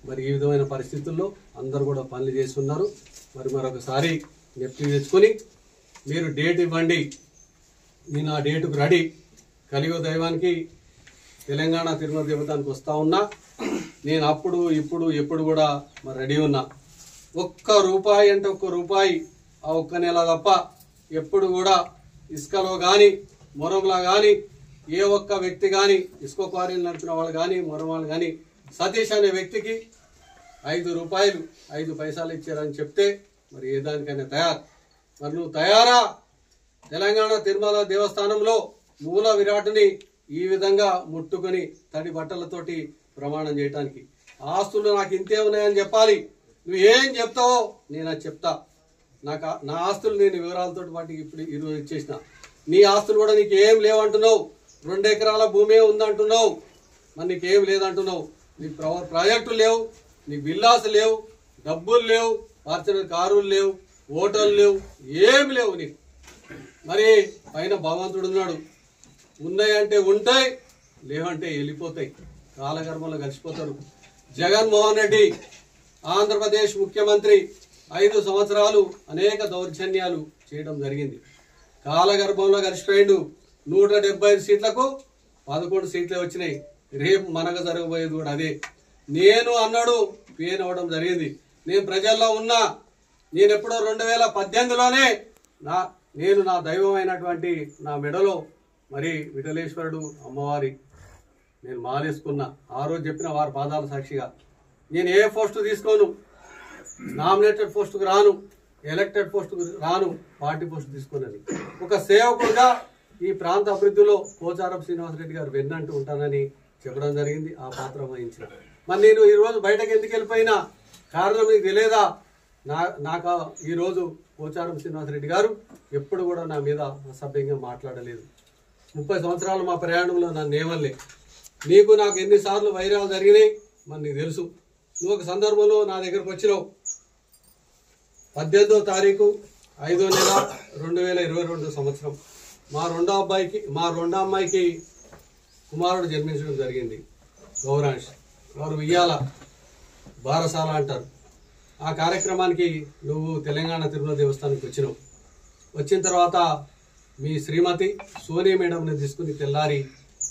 మరి ఈ విధమైన పరిస్థితుల్లో అందరూ కూడా పనులు చేస్తున్నారు. మరి మరొకసారి జ్ఞప్తి తెచ్చుకొని మీరు డేట్ ఇవ్వండి, నేను ఆ డేటుకు రెడీ. కలియుగ దైవానికి తెలంగాణ తిరుమల దేవతానికి వస్తూ ఉన్నా. నేను అప్పుడు ఇప్పుడు ఎప్పుడు కూడా మరి రెడీ ఉన్నా. ఒక్క రూపాయి అంటే ఒక్క రూపాయి ఆ ఒక్క నెల తప్ప ఎప్పుడు కూడా ఇసుకలో కానీ మొరంలో కానీ ఏ ఒక్క వ్యక్తి కానీ ఇసుక క్వారీలు నడిపిన వాళ్ళు కానీ మొరం వాళ్ళు కానీ సతీష్ అనే వ్యక్తికి 5 రూపాయలు 5 పైసలు ఇచ్చారని చెప్తే మరి ఏ దానికైనా తయారు. మరి నువ్వు తయారా? తెలంగాణ తిరుమల దేవస్థానంలో మూల విరాటుని ఈ విధంగా ముట్టుకొని తడి బట్టలతోటి ప్రమాణం చేయడానికి. ఆస్తులు నాకు ఇంతే ఉన్నాయని చెప్పాలి. నువ్వు ఏం చెప్తావో నేను అది చెప్తా. నా ఆస్తులు నేను వివరాలతో వాటికి ఇప్పుడు ఈరోజు ఇచ్చేసిన. నీ ఆస్తులు కూడా నీకు ఏం లేవంటున్నావు. 2 ఎకరాల భూమే ఉందంటున్నావు, మరి నీకేం లేదంటున్నావు. నీకు ప్రాజెక్టులు లేవు, నీకు విల్లాసు లేవు, డబ్బులు లేవు, ఫార్చునర్ కారులు లేవు, ఓటర్లు లేవు, ఏమి లేవు నీకు. మరి పైన భగవంతుడు ఉన్నాడు. ఉన్నాయంటే ఉంటాయి, లేవంటే వెళ్ళిపోతాయి, కాలకర్మలో కలిసిపోతారు. జగన్మోహన్ రెడ్డి ఆంధ్రప్రదేశ్ ముఖ్యమంత్రి 5 సంవత్సరాలు అనేక దౌర్జన్యాలు చేయడం జరిగింది. కాలగర్భంలో కలిసిపోయిండు. 175 సీట్లకు 11 సీట్లే వచ్చినాయి. రేపు మనకు జరగబోయేది కూడా అదే. నేను అన్నాడు పేన్ అవ్వడం జరిగింది. నేను ప్రజల్లో ఉన్నా. నేను ఎప్పుడో 2018లోనే నేను నా దైవమైనటువంటి నా మెడలో మరి విఠలేశ్వరుడు అమ్మవారి నేను మాలేసుకున్నా. ఆ రోజు చెప్పిన వారి పాదాల సాక్షిగా నేను ఏ పోస్టు తీసుకోను, నామినేటెడ్ పోస్టుకు రాను, ఎలక్టెడ్ పోస్టుకు రాను, పార్టీ పోస్టు తీసుకున్నది. ఒక సేవకుడుగా ఈ ప్రాంత అభివృద్ధిలో పోచారం శ్రీనివాసరెడ్డి గారు వెన్నంటూ ఉంటానని చెప్పడం జరిగింది. ఆ పాత్ర వహించిన. మరి నేను ఈరోజు బయటకు ఎందుకు వెళ్ళిపోయినా కారణం మీకు తెలియదా? నాకు ఈరోజు పోచారం శ్రీనివాసరెడ్డి గారు ఎప్పుడు కూడా నా మీద అసభ్యంగా మాట్లాడలేదు. 30 సంవత్సరాలు మా ప్రయాణంలో నన్ను ఏమనలే. నీకు నాకు ఎన్నిసార్లు వైరాలు జరిగినాయి మరి నీకు తెలుసు. నువ్వు ఒక సందర్భంలో నా దగ్గరకు వచ్చినావు. 18వ తారీఖు 5వ నెల 2022 సంవత్సరం మా రెండో అమ్మాయికి కుమారుడు జన్మించడం జరిగింది. గౌరాంష్ వారు ఇయ్యాల బారసాల అంటారు. ఆ కార్యక్రమానికి నువ్వు తెలంగాణ తిరుమల దేవస్థానానికి వచ్చినావు. వచ్చిన తర్వాత మీ శ్రీమతి సోనీ మేడంని తీసుకుని తెల్లారి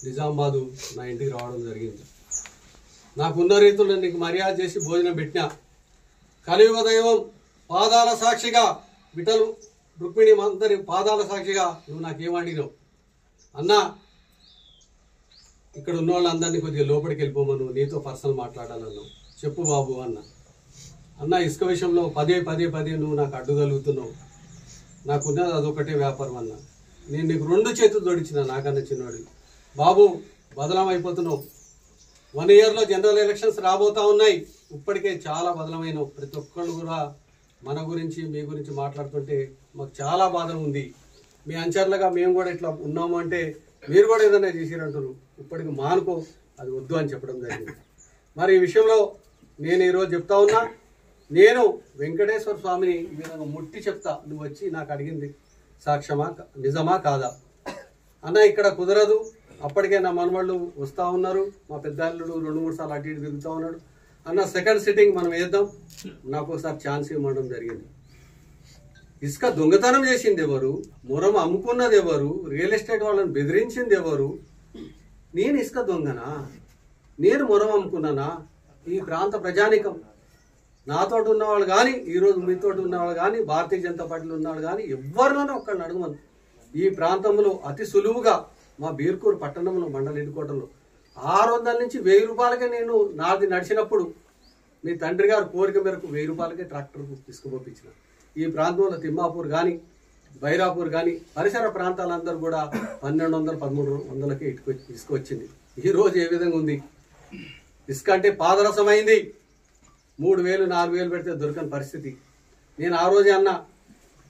నిజామాబాదు నా ఇంటికి రావడం జరిగింది. నాకున్న రీతుల్లో నీకు మర్యాద చేసి భోజనం పెట్టినా. కలియుగ దైవం పాదాల సాక్షిగా విఠలు రుక్మిణి అందరి పాదాల సాక్షిగా నువ్వు నాకేమడిగినావు? అన్నా ఇక్కడ ఉన్న వాళ్ళందరినీ కొద్దిగా లోపలికి వెళ్ళిపోమను, నీతో పర్సనల్ మాట్లాడాలన్నావు. చెప్పు బాబు అన్న ఇసుక విషయంలో పదే నువ్వు నాకు అడ్డుగలుగుతున్నావు. నాకున్నది అదొకటే వ్యాపారం అన్న. నేను నీకు 2 చేతులు జోడించిన నాకన్నా చిన్నవాడు. బాబు బదలం అయిపోతున్నావు. 1 ఇయర్లో జనరల్ ఎలక్షన్స్ రాబోతా ఉన్నాయి. ఇప్పటికే చాలా బదలమైన ప్రతి ఒక్కళ్ళు కూడా మన గురించి మీ గురించి మాట్లాడుతుంటే మాకు చాలా బాధ ఉంది. మీ అంచర్లుగా మేము కూడా ఇట్లా ఉన్నాము అంటే మీరు కూడా ఏదైనా చేసిరంటారు. ఇప్పటికి మానుకో, అది వద్దు అని చెప్పడం జరిగింది. మరి ఈ విషయంలో నేను ఈరోజు చెప్తా ఉన్నా. నేను వెంకటేశ్వర స్వామిని ఈ విధంగా ముట్టి చెప్తా. నువ్వు వచ్చి నాకు అడిగింది సాక్ష్యమా నిజమా కాదా అన్న? ఇక్కడ కుదరదు. అప్పటికే నా మనవాళ్ళు వస్తూ ఉన్నారు. మా పెద్దల్లుడు 2-3 సార్లు అటు ఇటు తిరుగుతూ ఉన్నాడు. అన్న సెకండ్ సిట్టింగ్ మనం వేద్దాం, నాకు ఒకసారి ఛాన్స్ ఇవ్వడం జరిగింది. ఇసుక దొంగతనం చేసింది ఎవరు? మొరం అమ్ముకున్నది ఎవరు? రియల్ ఎస్టేట్ వాళ్ళని బెదిరించింది ఎవరు? నేను ఇసుక దొంగనా? నేను మొరం అమ్ముకున్నానా? ఈ ప్రాంత ప్రజానికం నాతో ఉన్నవాళ్ళు కానీ ఈరోజు మీతో ఉన్నవాళ్ళు కానీ భారతీయ జనతా పార్టీలో ఉన్నవాళ్ళు కానీ ఎవరిలోనూ ఒక్కడిని అడగమని. ఈ ప్రాంతంలో అతి సులువుగా మా బీర్కూరు పట్టణంలో మండల హెడ్కోటర్లో 600 నుంచి 1000 రూపాయలకే నేను నాది నడిచినప్పుడు మీ తండ్రి గారు కోరిక మేరకు 1000 రూపాయలకే ట్రాక్టర్కు తీసుకుపోపించిన. ఈ ప్రాంతంలో తిమ్మాపూర్ కానీ బైరాపూర్ కానీ పరిసర ప్రాంతాలందరూ కూడా 1200-1300కే ఇసుక వచ్చింది. ఈరోజు ఏ విధంగా ఉంది? ఇసుక అంటే పాదరసమైంది. 3000-4000 పెడితే దొరకని పరిస్థితి. నేను ఆ రోజే అన్నా,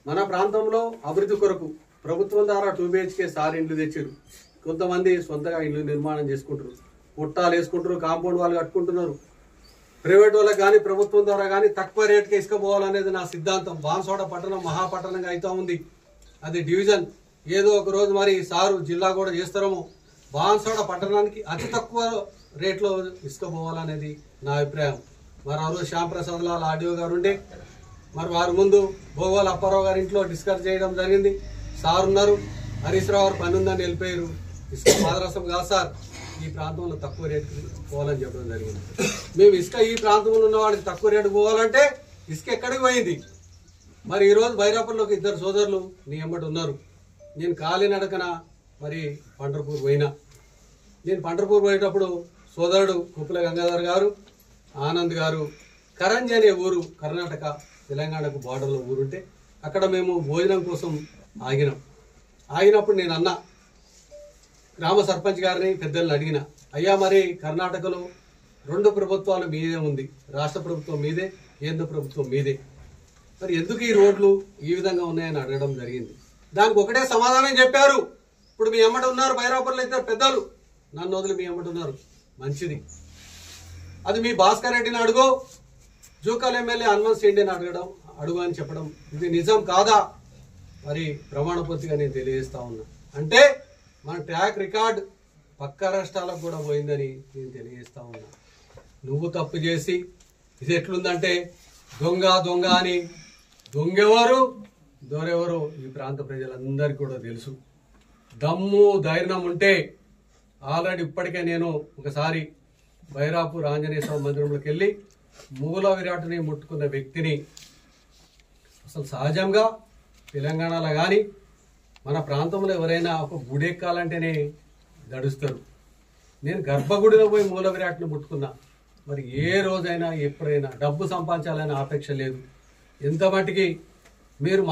మన ప్రాంతంలో అభివృద్ధి కొరకు ప్రభుత్వం ద్వారా 2 BHK సార్ ఇండ్లు తెచ్చారు. కొంతమంది సొంతగా ఇల్లు నిర్మాణం చేసుకుంటారు, పుట్టాలు వేసుకుంటారు, కాంపౌండ్ వాళ్ళు కట్టుకుంటున్నారు. ప్రైవేట్ వాళ్ళకి కానీ ప్రభుత్వం ద్వారా కానీ తక్కువ రేటుకి ఇసుక పోవాలనేది నా సిద్ధాంతం. బాన్సోడ పట్టణం మహాపట్టణంగా అవుతా ఉంది. అది డివిజన్. ఏదో ఒక రోజు మరి సారు జిల్లా కూడా చేస్తారేమో. బాన్సోడ పట్టణానికి అతి తక్కువ రేట్లో ఇసుక పోవాలనేది నా అభిప్రాయం. మరి ఆ రోజు శ్యాంప్రసాద్ లాల్ ఆర్డీఓ గారు ఉండే, మరి వారి ముందు భోగోల్ అప్పారావు గారి ఇంట్లో డిస్కస్ చేయడం జరిగింది. సార్ ఉన్నారు, హరీష్ రావు గారు పని ఉందని వెళ్ళిపోయారు. ఇసుక పాదరసం కాదు సార్, ఈ ప్రాంతంలో తక్కువ రేటు పోవాలని చెప్పడం జరిగింది. మేము ఇసుక ఈ ప్రాంతంలో ఉన్న వాళ్ళకి తక్కువ రేటు పోవాలంటే ఇసుక ఎక్కడికి పోయింది? మరి ఈరోజు బైరాపూర్లోకి 2 సోదరులు నీ ఎమ్మటి ఉన్నారు. నేను కాలినడకన మరి పండర్పూర్ పోయినా. నేను పండర్పూర్ పోయేటప్పుడు సోదరుడు కుప్పల గంగాధర్ గారు, ఆనంద్ గారు కరంజి అనే ఊరు, కర్ణాటక తెలంగాణకు బార్డర్లో ఊరుంటే అక్కడ మేము భోజనం కోసం ఆగినప్పుడు నేను అన్నా, గ్రామ సర్పంచ్ గారిని పెద్దలను అడిగిన, అయ్యా మరి కర్ణాటకలో 2 ప్రభుత్వాలు మీదే ఉంది, రాష్ట్ర ప్రభుత్వం మీదే, కేంద్ర ప్రభుత్వం మీదే, మరి ఎందుకు ఈ రోడ్లు ఈ విధంగా ఉన్నాయని అడగడం జరిగింది. దానికి ఒకటే సమాధానం చెప్పారు. ఇప్పుడు మీ ఎమ్మటి ఉన్నారు బైరాపూర్లో 2 పెద్దలు, నన్ను వదిలి మీ ఎమ్మటి ఉన్నారు, మంచిది. అది మీ భాస్కర్ రెడ్డిని అడుగు, జూకల్ ఎమ్మెల్యే హనుమంత్ రెడ్డిని అడుగు అని చెప్పడం ఇది నిజం కాదా? మరి ప్రమాణపూర్తిగా నేను తెలియజేస్తా ఉన్నా. అంటే మన ట్రాక్ రికార్డ్ పక్క రాష్ట్రాలకు కూడా పోయిందని నేను తెలియజేస్తా ఉన్నా. నువ్వు తప్పు చేసి ఇది ఎట్లుందంటే దొంగ అని, దొంగెవరు దొరెవరు ఈ ప్రాంత ప్రజలందరికీ కూడా తెలుసు. దమ్ము ధైర్యం ఉంటే ఆల్రెడీ ఇప్పటికే నేను ఒకసారి బైరాపూర్ ఆంజనేయ స్వామి మందిరంలోకి వెళ్ళి మూల విరాటుని ముట్టుకున్న వ్యక్తిని. అసలు సహజంగా తెలంగాణలో కానీ మన ప్రాంతంలో ఎవరైనా ఒక గుడి ఎక్కాలంటేనే దడుస్తారు. నేను గర్భగుడిలో పోయి మూల విరాట్ని ముట్టుకున్నా. మరి ఏ రోజైనా ఎప్పుడైనా డబ్బు సంపాదించాలనే ఆపేక్ష లేదు. ఎంత మటుకి మీరు